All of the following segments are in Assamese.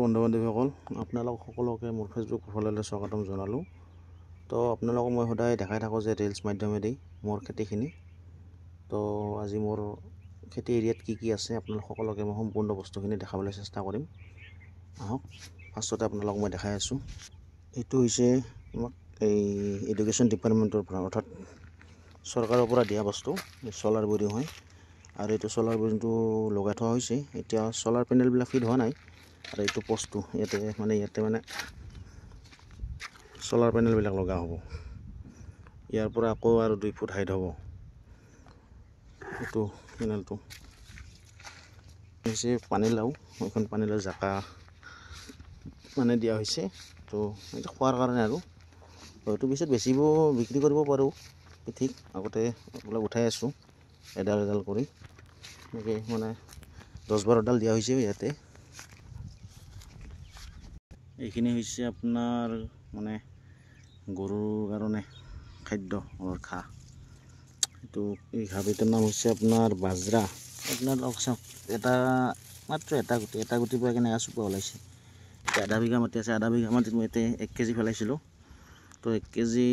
বন্ধু বান্ধৱীসকল, আপোনালোক সকলোকে মোৰ ফেচবুক প্ৰফাইললৈ স্বাগতম জনালোঁ। তো আপোনালোকক মই সদায় দেখাই থাকোঁ যে ৰিলছ মাধ্যমেদি মোৰ খেতিখিনি। তো আজি মোৰ খেতি এৰিয়াত কি আছে আপোনালোক সকলোকে মই সম্পূৰ্ণ বস্তুখিনি দেখাবলৈ চেষ্টা কৰিম। আহক, ফাৰ্ষ্টতে আপোনালোকক মই দেখাই আছোঁ। এইটো হৈছে আমাক এই এডুকেশ্যন ডিপাৰ্টমেণ্টৰ পৰা, অৰ্থাৎ চৰকাৰৰ পৰা দিয়া বস্তু, চ'লাৰ বৰিং হয়। আৰু এইটো চ'লাৰ বৰিংটো লগাই থোৱা হৈছে। এতিয়া চ'লাৰ পেনেলবিলাক ফিট হোৱা নাই। আৰু এইটো পোষ্টটো ইয়াতে মানে চ'লাৰ পেনেলবিলাক লগা হ'ব। ইয়াৰ পৰা আকৌ আৰু 2 ফুট হাইট হ'ব এইটো পেনেলটো। হৈছে পানীলাও, এখন পানীলাও জাকা মানে দিয়া হৈছে। তো এইটো খোৱাৰ কাৰণে আৰু হয়তো পিছত বিক্ৰী কৰিব পাৰোঁ, ঠিক আগতে এইবিলাক উঠাই আছোঁ এডাল এডাল কৰি। এনেকৈ মানে 10-12ডাল দিয়া হৈছে ইয়াতে। এইখিনি হৈছে আপোনাৰ মানে গৰুৰ কাৰণে খাদ্য ঘাঁহ। এইটো এই ঘাঁহবিধৰ নাম হৈছে আপোনাৰ বাজৰা। আপোনালোক চাওক, মাত্ৰ এটা গুটিৰ পৰা কেনেকৈ চোপা ওলাইছে। আধা বিঘা মাটি আছে, আধা বিঘা মাটিত মই ইয়াতে 1 কেজি পেলাইছিলোঁ। তো 1 কেজি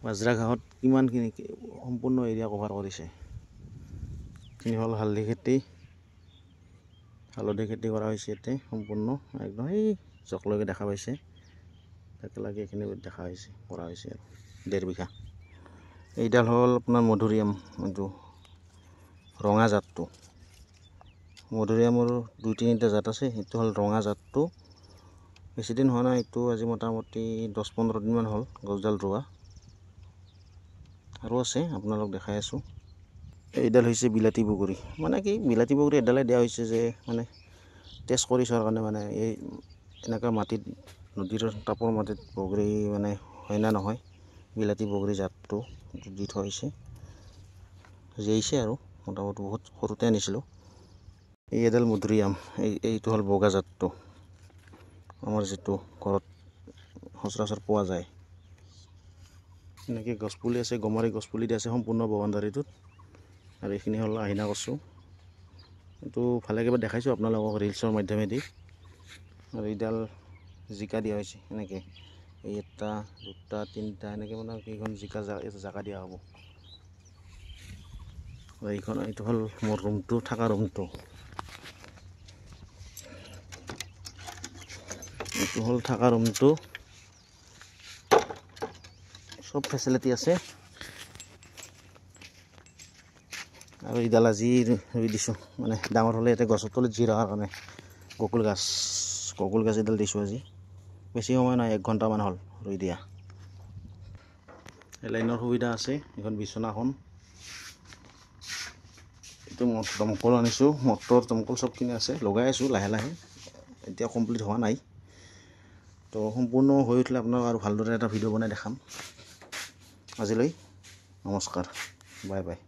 বাজৰা ঘাঁহত কিমানখিনি সম্পূৰ্ণ এৰিয়া কভাৰ কৰিছে। এইখিনি হ'ল হালধি খেতি কৰা হৈছে ইয়াতে সম্পূৰ্ণ একদম এই জকলৈকে দেখা পাইছে, তাকে লাগে এইখিনি দেখা হৈছে কৰা হৈছে আৰু 1.5 বিঘা। এইডাল হ'ল আপোনাৰ মধুৰিআম, এইটো ৰঙা জাতটো। মধুৰিআমৰ 2-3টা জাত আছে, সেইটো হ'ল ৰঙা জাতটো। বেছিদিন হোৱা নাই, এইটো আজি মোটামুটি 10-15 দিনমান হ'ল গছডাল ৰোৱা। আৰু আছে আপোনালোক দেখাই আছোঁ। এইডাল হৈছে বিলাতী বগৰী। মানে কি বিলাতী বগৰী এডালে দিয়া হৈছে যে মানে টেষ্ট কৰি চোৱাৰ কাৰণে, মানে এই এনেকুৱা মাটিত, নদীৰ টাপৰ মাটিত বগৰী মানে হয় না নহয়, বিলাতী বগৰী জাতটো দি থোৱা হৈছে। জীয়াইছে আৰু মোটামুটি বহুত সৰুতে আনিছিলোঁ। এই এডাল মধুৰিআম, এইটো হ'ল বগা জাতটো, আমাৰ যিটো ঘৰত সচৰাচৰ পোৱা যায়। এনেকৈ গছপুলি আছে, গমাৰি গছপুলি দি আছে সম্পূৰ্ণ বাউণ্ডাৰীটোত। আৰু এইখিনি হ'ল আহিনা কচু। এইটো ভালেকৈ দেখাইছোঁ আপোনালোকক ৰিলছৰ মাধ্যমেদি। আৰু এইডাল জিকা দিয়া হৈছে এনেকৈ, এই 1টা 2টা 3টা এনেকৈ মানে কেইখন জিকা জাকা দিয়া হ'ব। এইটো হ'ল মোৰ ৰুমটো, থকা ৰুমটো। এইটো হ'ল থকা ৰুমটো, চব ফেচিলিটি আছে। আৰু এইডাল আজি ৰুই দিছোঁ, মানে ডাঙৰ হ'লে ইয়াতে গছৰ তলত জিৰাৰ কাৰণে ককুল গাছ এডাল দিছোঁ আজি। বেছি সময় নাই, 1 ঘণ্টামান হ'ল ৰুই দিয়া। লাইনৰ সুবিধা আছে, এইখন বিচনাখন। এইটো দমকল আনিছোঁ, মটৰ দমকল চবখিনি আছে, লগাই আছোঁ লাহে লাহে, এতিয়া কমপ্লিট হোৱা নাই। তো সম্পূৰ্ণ হৈ উঠিলে আপোনাক আৰু ভালদৰে এটা ভিডিঅ' বনাই দেখাম। আজিলৈ নমস্কাৰ, বাই বাই।